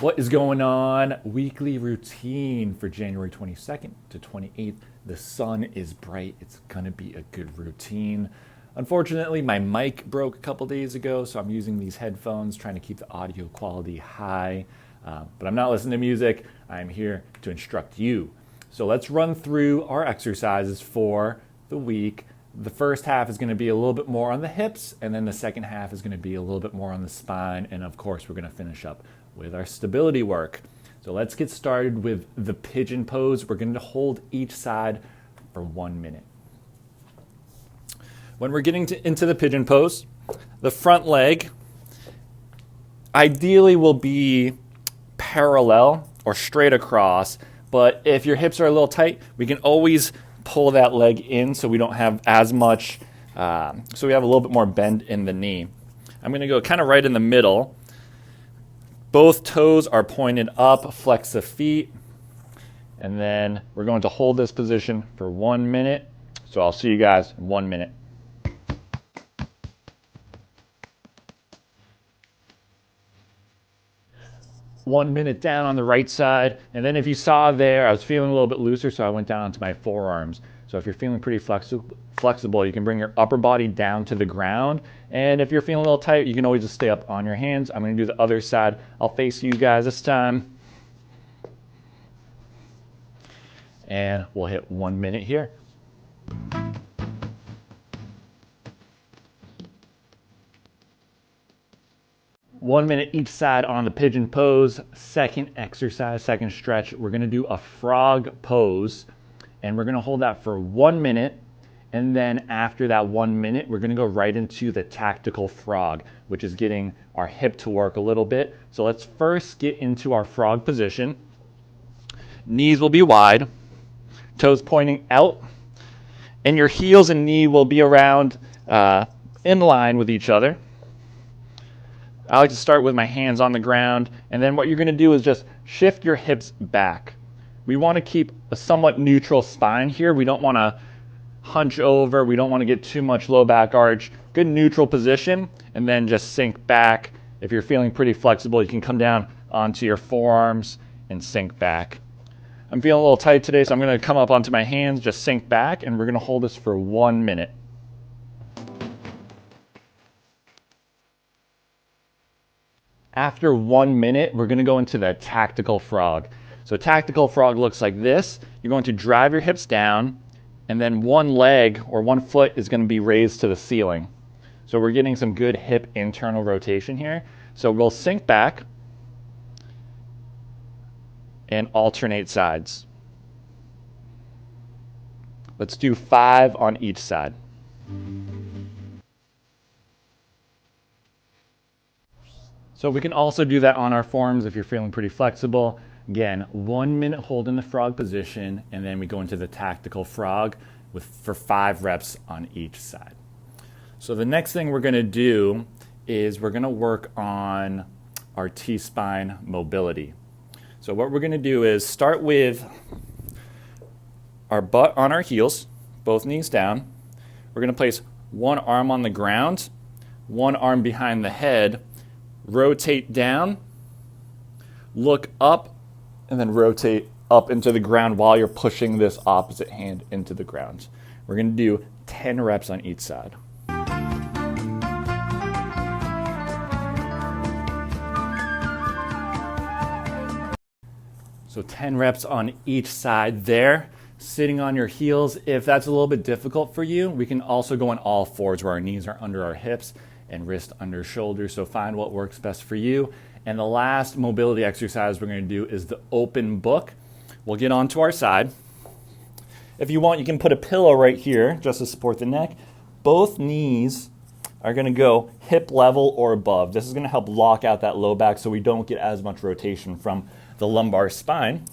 What is going on? Weekly routine for January 22nd to 28th. The sun is bright. It's going to be a good routine. Unfortunately, my mic broke a couple days ago, so I'm using these headphones, trying to keep the audio quality high. But I'm not listening to music. I'm here to instruct you. So let's run through our exercises for the week. The first half is going to be a little bit more on the hips, and then the second half is going to be a little bit more on the spine. And of course, we're going to finish up with our stability work. So let's get started with the pigeon pose. We're going to hold each side for 1 minute. When we're getting into the pigeon pose, the front leg ideally will be parallel or straight across, but if your hips are a little tight, we can always pull that leg in so we don't have as much, so we have a little bit more bend in the knee. I'm going to go kind of right in the middle. Both toes are pointed up, flex the feet, and then we're going to hold this position for 1 minute. So I'll see you guys in 1 minute. One minute down on the right side, and then if you saw there, I was feeling a little bit looser, so I went down onto my forearms. So if you're feeling pretty flexible, you can bring your upper body down to the ground, and if you're feeling a little tight, you can always just stay up on your hands. I'm going to do the other side. I'll face you guys this time, and we'll hit 1 minute here. One minute each side on the pigeon pose. Second exercise, second stretch, we're going to do a frog pose, and we're going to hold that for 1 minute, and then after that 1 minute, we're going to go right into the tactical frog, which is getting our hip to work a little bit. So let's first get into our frog position. Knees will be wide, toes pointing out, and your heels and knee will be around in line with each other. I like to start with my hands on the ground, and then what you're going to do is just shift your hips back. We want to keep a somewhat neutral spine here. We don't want to hunch over. We don't want to get too much low back arch. Good neutral position, and then just sink back. If you're feeling pretty flexible, you can come down onto your forearms and sink back. I'm feeling a little tight today, so I'm going to come up onto my hands, just sink back, and we're going to hold this for 1 minute. After 1 minute, we're going to go into the tactical frog. So tactical frog looks like this. You're going to drive your hips down, and then one leg or 1 foot is going to be raised to the ceiling. So we're getting some good hip internal rotation here. So we'll sink back and alternate sides. Let's do 5 on each side. So we can also do that on our forearms if you're feeling pretty flexible. Again, 1 minute hold in the frog position, and then we go into the tactical frog for 5 reps on each side. So the next thing we're going to do is we're going to work on our T-spine mobility. So what we're going to do is start with our butt on our heels, both knees down. We're going to place one arm on the ground, one arm behind the head, rotate down, look up, and then rotate up into the ground while you're pushing this opposite hand into the ground. We're going to do 10 reps on each side. So 10 reps on each side there, sitting on your heels. If that's a little bit difficult for you, we can also go on all fours where our knees are under our hips and wrist under shoulders. So find what works best for you. And the last mobility exercise we're going to do is the open book. We'll get onto our side. If you want, you can put a pillow right here just to support the neck. Both knees are going to go hip level or above. This is going to help lock out that low back so we don't get as much rotation from the lumbar spine.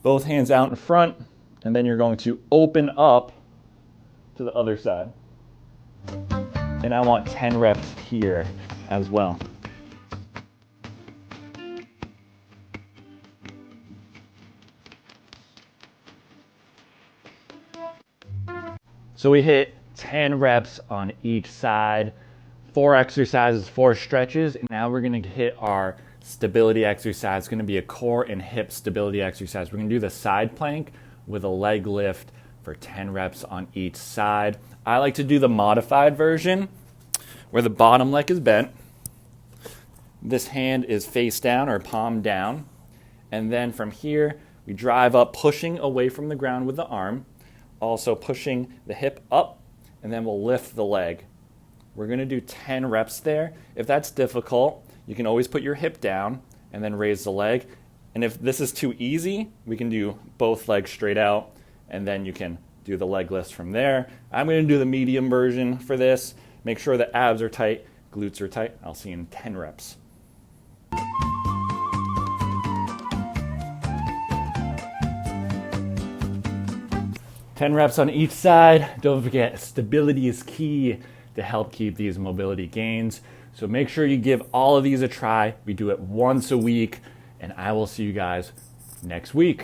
Both hands out in front, and then you're going to open up to the other side. And I want 10 reps here as well. So we hit 10 reps on each side. 4 exercises, 4 stretches, and now we're gonna hit our stability exercise. It's gonna be a core and hip stability exercise. We're gonna do the side plank with a leg lift for 10 reps on each side. I like to do the modified version where the bottom leg is bent. This hand is face down or palm down. And then from here, we drive up, pushing away from the ground with the arm, also pushing the hip up, and then we'll lift the leg. We're gonna do 10 reps there. If that's difficult, you can always put your hip down and then raise the leg. And if this is too easy, we can do both legs straight out, and then you can do the leg lifts from there. I'm gonna do the medium version for this. Make sure the abs are tight, glutes are tight. I'll see you in 10 reps. Ten reps on each side. Don't forget, stability is key to help keep these mobility gains. So make sure you give all of these a try. We do it once a week, and I will see you guys next week.